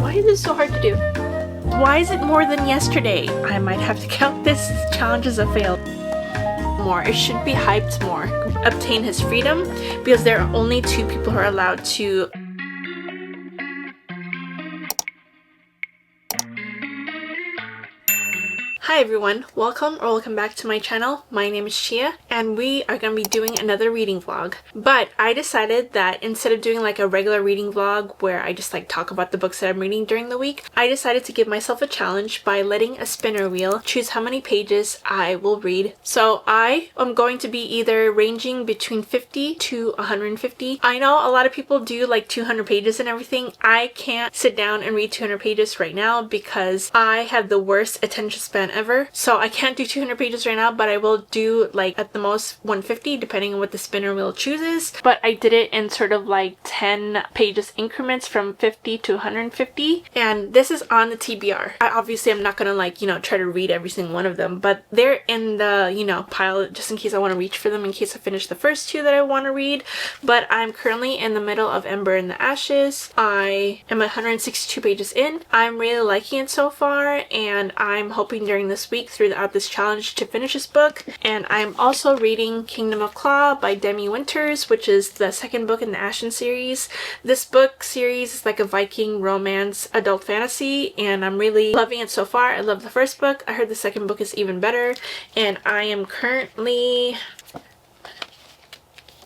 Why is this so hard to do? Why is it more than yesterday? I might have to count this challenge as a fail. More. It should be hyped more. Obtain his freedom, because there are only 2 people who are allowed to. Hi everyone, welcome back to my channel. My name is Chia and we are going to be doing another reading vlog. But I decided that instead of doing like a regular reading vlog where I just like talk about the books that I'm reading during the week, I decided to give myself a challenge by letting a spinner wheel choose how many pages I will read. So I am going to be either ranging between 50 to 150. I know a lot of people do like 200 pages and everything. I can't sit down and read 200 pages right now because I have the worst attention span ever. So I can't do 200 pages right now, but I will do like at the most 150 depending on what the spinner wheel chooses. But I did it in sort of like 10 pages increments from 50 to 150, and this is on the TBR. Obviously I'm not gonna like, you know, try to read every single one of them, but they're in the, you know, pile just in case I want to reach for them in case I finish the first 2 that I want to read. But I'm currently in the middle of Ember and the Ashes. I am 162 pages in. I'm really liking it so far, and I'm hoping during this week throughout this challenge to finish this book. And I'm also reading Kingdom of Claw by Demi, which is the second book in the Ashen series. This book series is like a Viking romance adult fantasy, and I'm really loving it so far. I love the first book. I heard the second book is even better, and I am currently...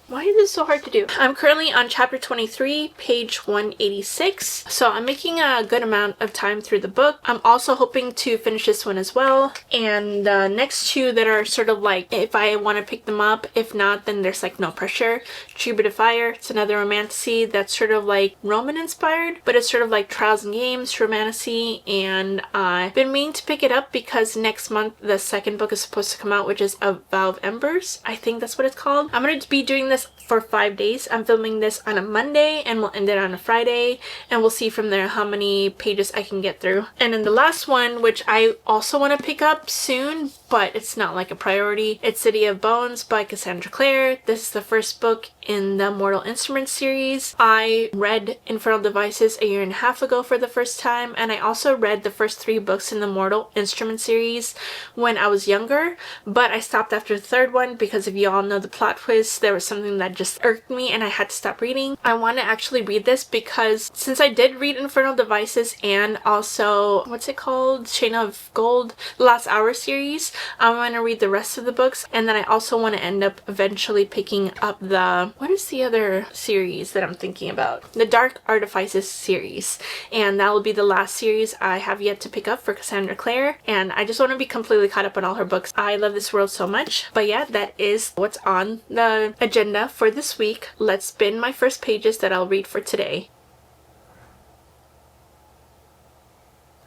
Why is this so hard to do? I'm currently on chapter 23, page 186. So I'm making a good amount of time through the book. I'm also hoping to finish this one as well. And the next 2 that are sort of like, if I want to pick them up, if not, then there's like no pressure. Tribute of Fire. It's another romantasy that's sort of like Roman inspired, but it's sort of like Trials and Games romantasy. And I've been meaning to pick it up because next month the second book is supposed to come out, which is A Vow of Embers. I think that's what it's called. I'm going to be doing this for 5 days. I'm filming this on a Monday and we'll end it on a Friday, and we'll see from there how many pages I can get through. And then the last one, which I also want to pick up soon, but it's not like a priority, it's City of Bones by Cassandra Clare. This is the first book in the Mortal Instruments series. I read Infernal Devices a 1.5 years ago for the first time, and I also read the first 3 books in the Mortal Instruments series when I was younger, but I stopped after the 3rd one because if you all know the plot twist, there was something that just irked me and I had to stop reading. I want to actually read this because since I did read Infernal Devices and also, what's it called? Chain of Gold, the Last Hour series, I'm going to read the rest of the books, and then I also want to end up eventually picking up the, what is the other series that I'm thinking about? The Dark Artifices series, and that will be the last series I have yet to pick up for Cassandra Clare, and I just want to be completely caught up on all her books. I love this world so much. But yeah, that is what's on the agenda for this week. Let's spin my first pages that I'll read for today.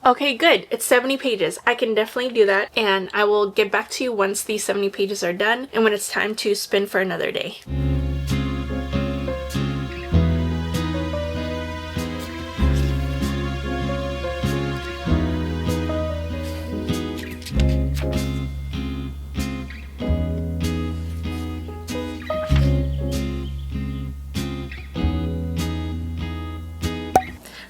Okay, good. It's 70 pages. I can definitely do that, and I will get back to you once these 70 pages are done and when it's time to spin for another day.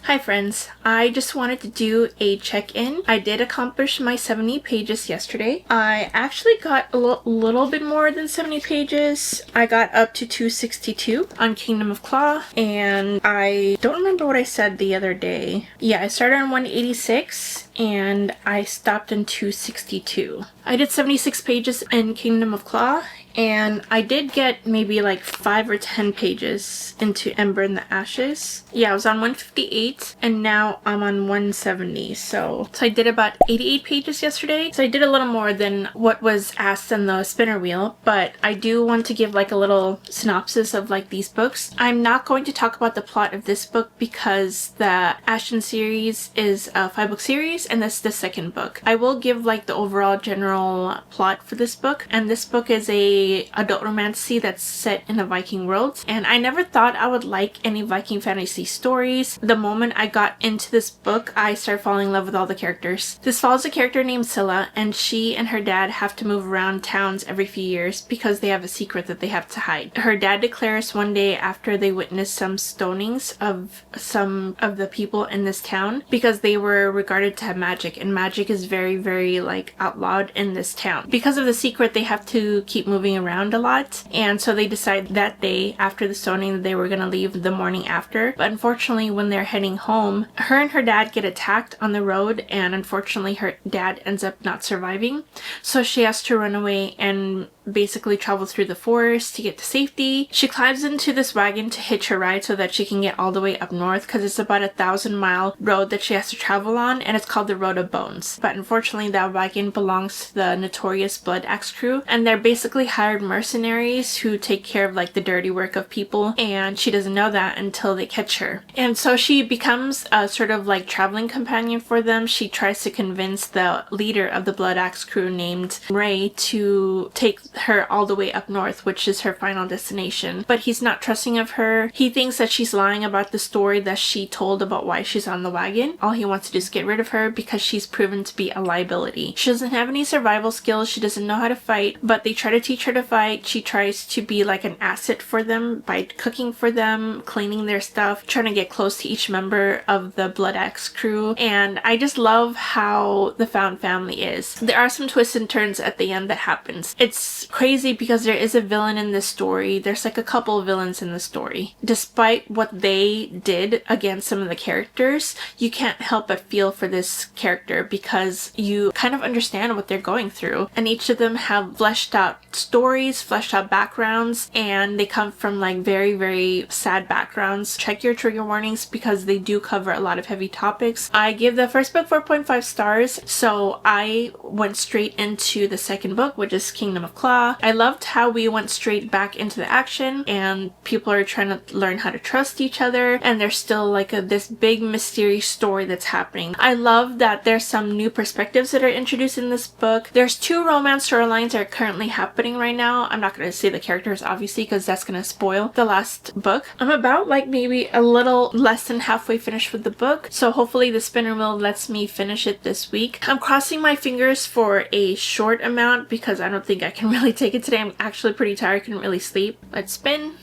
Hi friends, I just wanted to do a check-in. I did accomplish my 70 pages yesterday. I actually got a little bit more than 70 pages. I got up to 262 on Kingdom of Claw, and I don't remember what I said the other day. Yeah, I started on 186 and I stopped on 262. I did 76 pages in Kingdom of Claw, and I did get maybe like 5 or 10 pages into Ember and the Ashes. Yeah, I was on 158 and now I'm on 170. So I did about 88 pages yesterday. So I did a little more than what was asked on the spinner wheel, but I do want to give like a little synopsis of like these books. I'm not going to talk about the plot of this book because the Ashen series is a 5-book series and this is the second book. I will give like the overall general plot for this book, and this book is a a adult romantasy that's set in a Viking world. And I never thought I would like any Viking fantasy stories. The moment I got into this book, I started falling in love with all the characters. This follows a character named Scylla, and she and her dad have to move around towns every few years because they have a secret that they have to hide. Her dad declares one day after they witness some stonings of some of the people in this town because they were regarded to have magic, and magic is very, very like outlawed in this town. Because of the secret, they have to keep moving around a lot, and so they decide that day after the stoning that they were going to leave the morning after. But unfortunately, when they're heading home, her and her dad get attacked on the road, and unfortunately her dad ends up not surviving, so she has to run away and basically travel through the forest to get to safety. She climbs into this wagon to hitch her ride so that she can get all the way up north, because it's about 1,000-mile road that she has to travel on, and it's called the Road of Bones. But unfortunately, that wagon belongs to the notorious Blood Axe crew, and they're basically hired mercenaries who take care of like the dirty work of people, and she doesn't know that until they catch her. And so she becomes a sort of like traveling companion for them. She tries to convince the leader of the Blood Axe crew named Ray to take her all the way up north, which is her final destination. But he's not trusting of her. He thinks that she's lying about the story that she told about why she's on the wagon. All he wants to do is get rid of her because she's proven to be a liability. She doesn't have any survival skills. She doesn't know how to fight, but they try to teach her to fight. She tries to be like an asset for them by cooking for them, cleaning their stuff, trying to get close to each member of the Blood Axe crew. And I just love how the found family is. There are some twists and turns at the end that happens. It's crazy because there is a villain in this story. There's like a couple of villains in the story. Despite what they did against some of the characters, you can't help but feel for this character because you kind of understand what they're going through. And each of them have fleshed out stories, fleshed out backgrounds, and they come from like very, very sad backgrounds. Check your trigger warnings because they do cover a lot of heavy topics. I give the first book 4.5 stars, so I went straight into the second book, which is Kingdom of Claw. I loved how we went straight back into the action, and people are trying to learn how to trust each other, and there's still like this big mysterious story that's happening. I love that there's some new perspectives that are introduced in this book. There's 2 romance storylines that are currently happening right now. I'm not going to say the characters obviously because that's going to spoil the last book. I'm about like maybe a little less than halfway finished with the book, so hopefully the spinner wheel lets me finish it this week. I'm crossing my fingers for a short amount because I don't think I can really take it today. I'm actually pretty tired. I couldn't really sleep. Let's spin.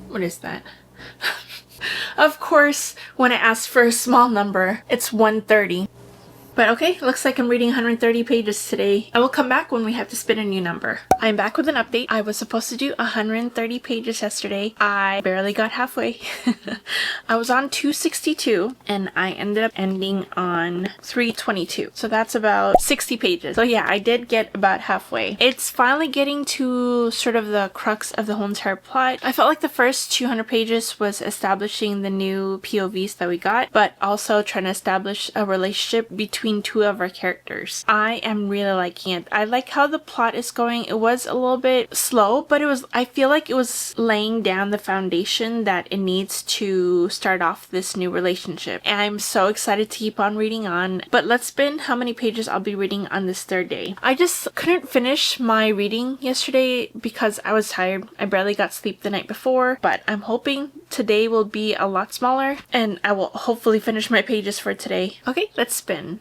What is that? Of course, when I asked for a small number, it's 130. But okay, looks like I'm reading 130 pages today. I will come back when we have to spin a new number. I'm back with an update. I was supposed to do 130 pages yesterday. I barely got halfway. I was on 262 and I ended up ending on 322. So that's about 60 pages. So yeah, I did get about halfway. It's finally getting to sort of the crux of the whole entire plot. I felt like the first 200 pages was establishing the new POVs that we got, but also trying to establish a relationship between 2 of our characters. I am really liking it. I like how the plot is going. It was a little bit slow, but I feel like it was laying down the foundation that it needs to start off this new relationship. And I'm so excited to keep on reading on. But let's spin how many pages I'll be reading on this 3rd day. I just couldn't finish my reading yesterday because I was tired. I barely got sleep the night before, but I'm hoping today will be a lot smaller and I will hopefully finish my pages for today. Okay, let's spin.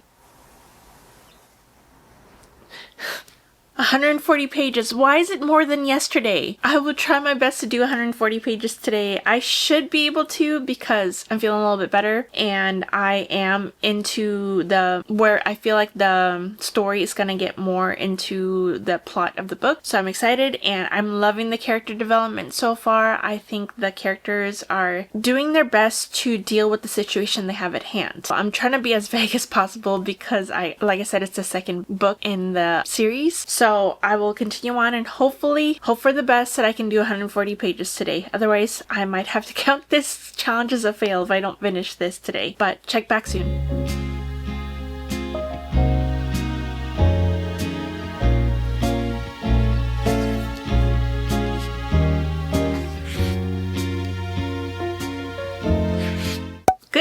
140 pages. Why is it more than yesterday? I will try my best to do 140 pages today. I should be able to because I'm feeling a little bit better and I am into where I feel like the story is going to get more into the plot of the book. So I'm excited and I'm loving the character development so far. I think the characters are doing their best to deal with the situation they have at hand. So I'm trying to be as vague as possible because like I said, it's the 2nd book in the series. So I will continue on and hopefully hope for the best that I can do 140 pages today. Otherwise, I might have to count this challenge as a fail if I don't finish this today. But check back soon.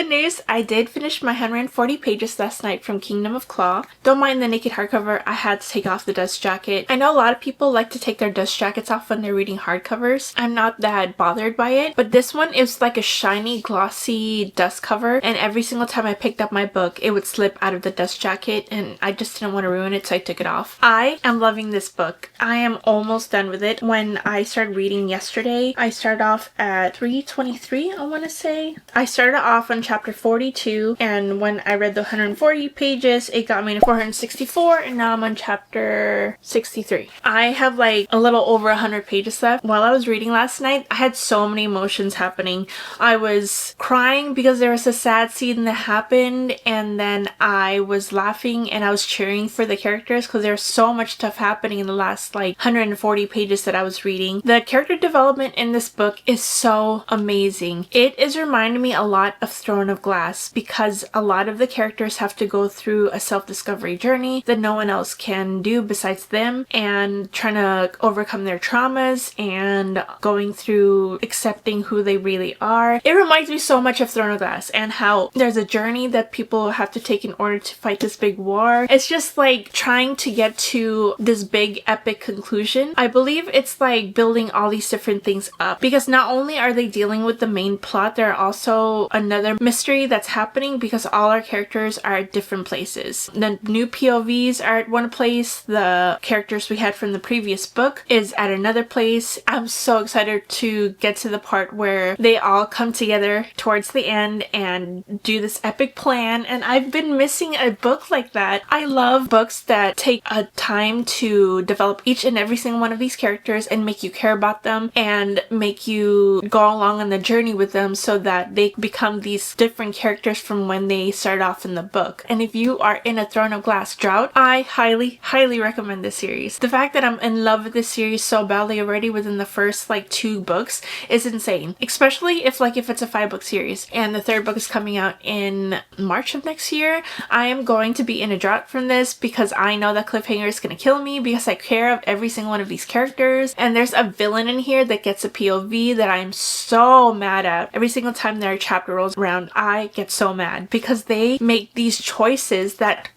Good news, I did finish my 140 pages last night from Kingdom of Claw. Don't mind the naked hardcover, I had to take off the dust jacket. I know a lot of people like to take their dust jackets off when they're reading hardcovers. I'm not that bothered by it, but this one is like a shiny, glossy dust cover, and every single time I picked up my book, it would slip out of the dust jacket, and I just didn't want to ruin it, so I took it off. I am loving this book. I am almost done with it. When I started reading yesterday, I started off at 323, I want to say. I started off on chapter 42, and when I read the 140 pages, it got me to 464, and now I'm on chapter 63. I have like a little over 100 pages left. While I was reading last night, I had so many emotions happening. I was crying because there was a sad scene that happened, and then I was laughing and I was cheering for the characters because there's so much stuff happening in the last like 140 pages that I was reading. The character development in this book is so amazing. It is reminding me a lot of Throne of Glass because a lot of the characters have to go through a self-discovery journey that no one else can do besides them, and trying to overcome their traumas and going through accepting who they really are. It reminds me so much of Throne of Glass and how there's a journey that people have to take in order to fight this big war. It's just like trying to get to this big epic conclusion. I believe it's like building all these different things up because not only are they dealing with the main plot, there are also another mystery that's happening because all our characters are at different places. The new POVs are at one place, the characters we had from the previous book is at another place. I'm so excited to get to the part where they all come together towards the end and do this epic plan, and I've been missing a book like that. I love books that take a time to develop each and every single one of these characters and make you care about them and make you go along on the journey with them so that they become these different characters from when they start off in the book. And if you are in a Throne of Glass drought, I highly recommend this series. The fact that I'm in love with this series so badly already within the first like 2 books is insane, especially if it's a 5-book series and the 3rd book is coming out in March of next year. I am going to be in a drought from this because I know that cliffhanger is going to kill me because I care of every single one of these characters, and there's a villain in here that gets a POV that I'm so mad at. Every single time their chapter rolls around, I get so mad because they make these choices that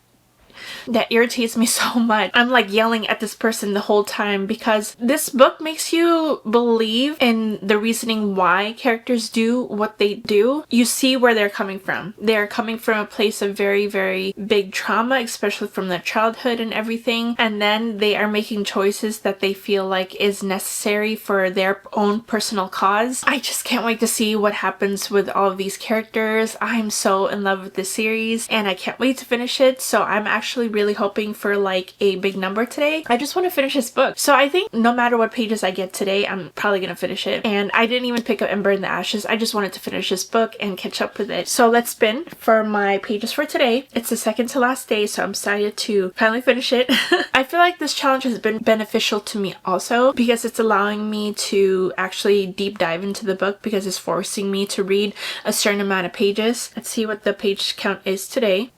irritates me so much. I'm like yelling at this person the whole time because this book makes you believe in the reasoning why characters do what they do. You see where they're coming from. They're coming from a place of very big trauma, especially from their childhood and everything, and then they are making choices that they feel like is necessary for their own personal cause. I just can't wait to see what happens with all of these characters. I'm so in love with this series and I can't wait to finish it, so I'm actually really hoping for like a big number today. I just want to finish this book. So I think no matter what pages I get today, I'm probably gonna finish it. And I didn't even pick up Ember in the Ashes. I just wanted to finish this book and catch up with it. So let's spin for my pages for today. It's the second to last day, so I'm excited to finally finish it. I feel like this challenge has been beneficial to me also because it's allowing me to actually deep dive into the book because it's forcing me to read a certain amount of pages. Let's see what the page count is today.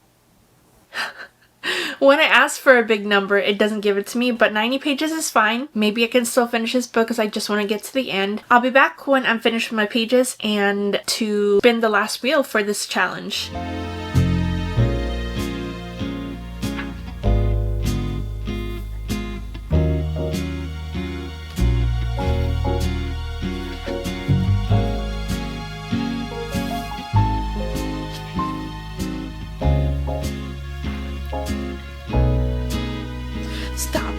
When I ask for a big number, it doesn't give it to me, but 90 pages is fine. Maybe I can still finish this book because I just want to get to the end. I'll be back when I'm finished with my pages and to spin the last wheel for this challenge. Stop.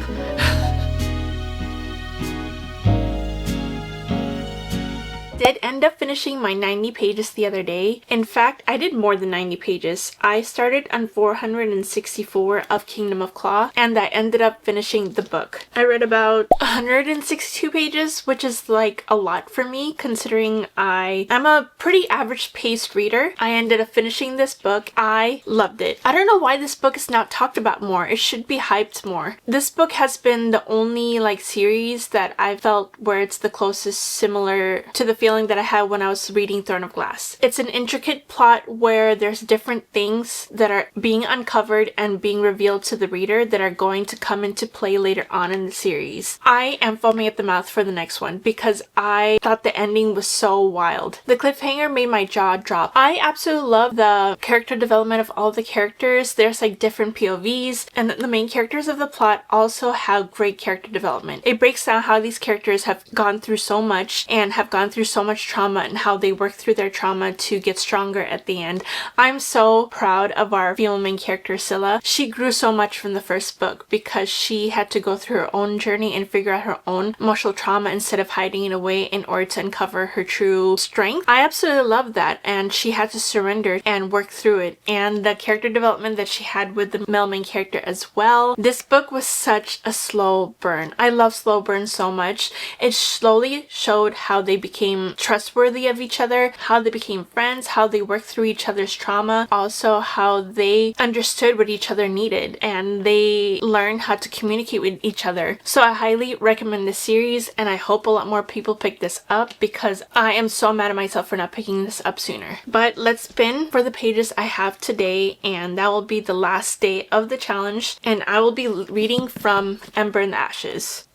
Did end up finishing my 90 pages the other day. In fact, I did more than 90 pages. I started on 464 of Kingdom of Claw and I ended up finishing the book. I read about 162 pages, which is like a lot for me considering I'm a pretty average paced reader. I ended up finishing this book. I loved it. I don't know why this book is not talked about more. It should be hyped more. This book has been the only like series that I felt where it's the closest similar to the feeling that I had when I was reading Throne of Glass. It's an intricate plot where there's different things that are being uncovered and being revealed to the reader that are going to come into play later on in the series. I am foaming at the mouth for the next one because I thought the ending was so wild. The cliffhanger made my jaw drop. I absolutely love the character development of all the characters. There's like different POVs, and the main characters of the plot also have great character development. It breaks down how these characters have gone through so much and have gone through so much trauma and how they work through their trauma to get stronger at the end. I'm so proud of our female main character, Scylla. She grew so much from the first book because she had to go through her own journey and figure out her own emotional trauma instead of hiding it away in order to uncover her true strength. I absolutely love that, and she had to surrender and work through it, and the character development that she had with the male main character as well. This book was such a slow burn. I love slow burn so much. It slowly showed how they became trustworthy of each other, how they became friends, how they worked through each other's trauma, also how they understood what each other needed and they learned how to communicate with each other. So I highly recommend this series, and I hope a lot more people pick this up because I am so mad at myself for not picking this up sooner. But let's spin for the pages I have today, and that will be the last day of the challenge, and I will be reading from Ember in the Ashes.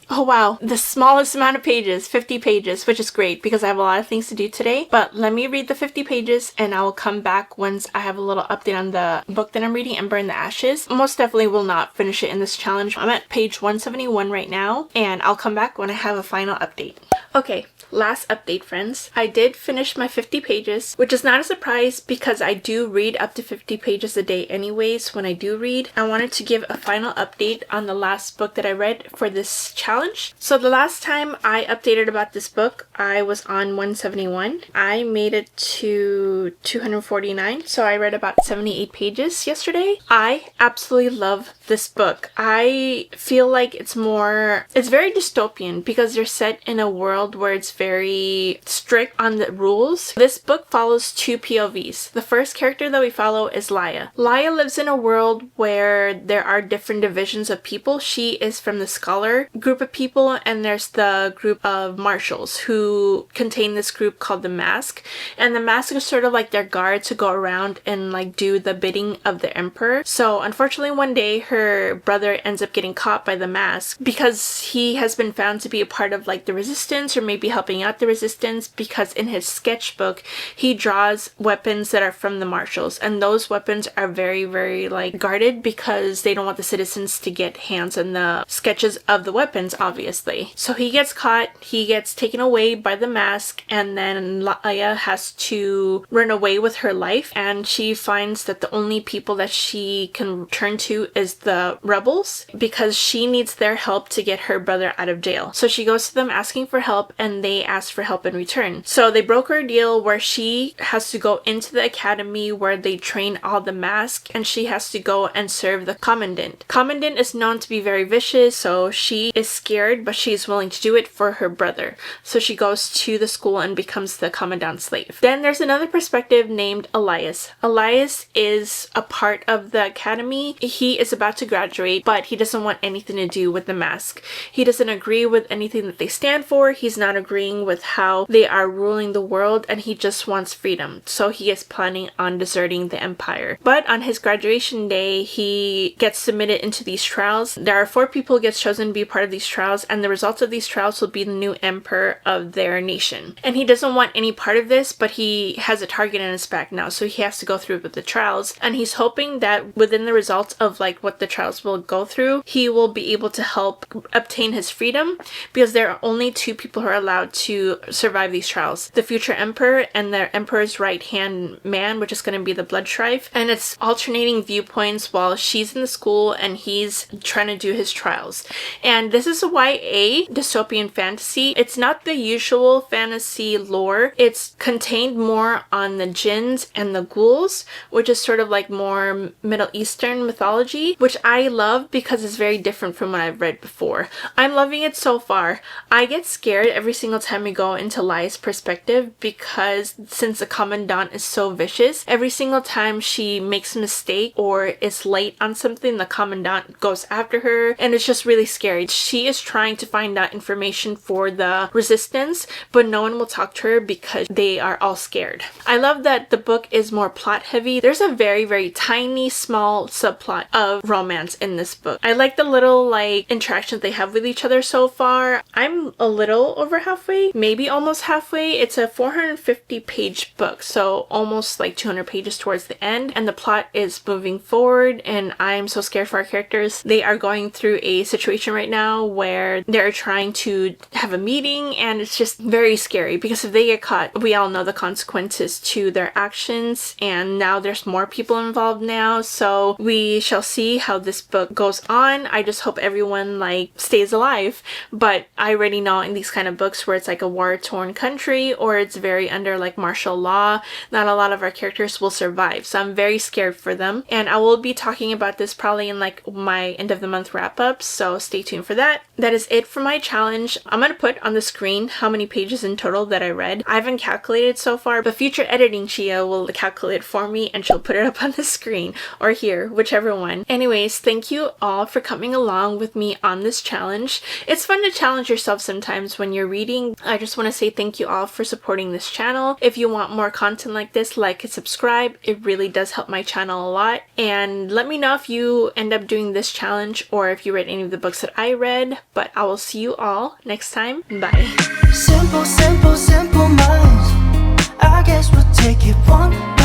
Oh wow, the smallest amount of pages, 50 pages, which is great because I have a lot of things to do today. But let me read the 50 pages and I will come back once I have a little update on the book that I'm reading, Ember in the Ashes. Most definitely will not finish it in this challenge. I'm at page 171 right now, and I'll come back when I have a final update. Okay, last update, friends. I did finish my 50 pages, which is not a surprise because I do read up to 50 pages a day anyways when I do read. I wanted to give a final update on the last book that I read for this challenge. So the last time I updated about this book, I was on 171. I made it to 249, so I read about 78 pages yesterday. I absolutely love this book. I feel like it's very dystopian because they're set in a world where it's very strict on the rules. This book follows two POVs. The first character that we follow is Laia. Laia lives in a world where there are different divisions of people. She is from the scholar group of people, and there's the group of marshals who contain this group called the Mask, and the Mask is sort of like their guard to go around and like do the bidding of the emperor. So unfortunately one day her brother ends up getting caught by the Mask because he has been found to be a part of like the resistance or maybe helping out the resistance, because in his sketchbook he draws weapons that are from the marshals, and those weapons are very, very like guarded because they don't want the citizens to get hands on the sketches of the weapons, obviously. So he gets caught, he gets taken away by the Mask, and then Laia has to run away with her life, and she finds that the only people that she can turn to is the rebels because she needs their help to get her brother out of jail. So she goes to them asking for help, and they ask for help in return. So they broker a deal where she has to go into the academy where they train all the Mask, and she has to go and serve the commandant. Commandant is known to be very vicious, so she is scared, but she's willing to do it for her brother. So she goes to the school and becomes the commandant's slave. Then there's another perspective named Elias. Elias is a part of the academy. He is about to graduate, but he doesn't want anything to do with the Mask. He doesn't agree with anything that they stand for. He's not agreeing with how they are ruling the world, and he just wants freedom. So he is planning on deserting the empire. But on his graduation day, he gets submitted into these trials. There are 4 people who get chosen to be part of these trials, and the results of these trials will be the new emperor of their nation. And he doesn't want any part of this, but he has a target in his back now, so he has to go through with the trials, and he's hoping that within the results of like what the trials will go through, he will be able to help obtain his freedom, because there are only 2 people who are allowed to survive these trials: the future emperor and the emperor's right hand man, which is going to be the blood strife. And it's alternating viewpoints while she's in the school and he's trying to do his trials. And this is a YA dystopian fantasy. It's not the usual fantasy lore. It's contained more on the jinns and the ghouls, which is sort of like more Middle Eastern mythology, which I love because it's very different from what I've read before. I'm loving it so far. I get scared scared every single time we go into Lai's perspective, because since the commandant is so vicious, every single time she makes a mistake or is late on something, the commandant goes after her, and it's just really scary. She is trying to find out information for the resistance, but no one will talk to her because they are all scared. I love that the book is more plot heavy. There's a very tiny small subplot of romance in this book. I like the little like interactions they have with each other so far. I'm a little over halfway, maybe almost halfway. It's a 450 page book, so almost like 200 pages towards the end, and the plot is moving forward, and I'm so scared for our characters. They are going through a situation right now where they're trying to have a meeting, and it's just very scary because if they get caught, we all know the consequences to their actions, and now there's more people involved now, so we shall see how this book goes on. I just hope everyone like stays alive, but I already know in these kind of books where it's like a war-torn country or it's very under like martial law, not a lot of our characters will survive, so I'm very scared for them, and I will be talking about this probably in like my end of the month wrap-up, so stay tuned for that. That is it for my challenge. I'm gonna put on the screen how many pages in total that I read. I haven't calculated so far, but future editing Chia will calculate for me and she'll put it up on the screen or here, whichever one. Anyways, thank you all for coming along with me on this challenge. It's fun to challenge yourself sometimes when you're reading. I just want to say thank you all for supporting this channel. If you want more content like this, like and subscribe. It really does help my channel a lot. And let me know if you end up doing this challenge or if you read any of the books that I read. But I will see you all next time. Bye. Simple minds. I guess we'll take it one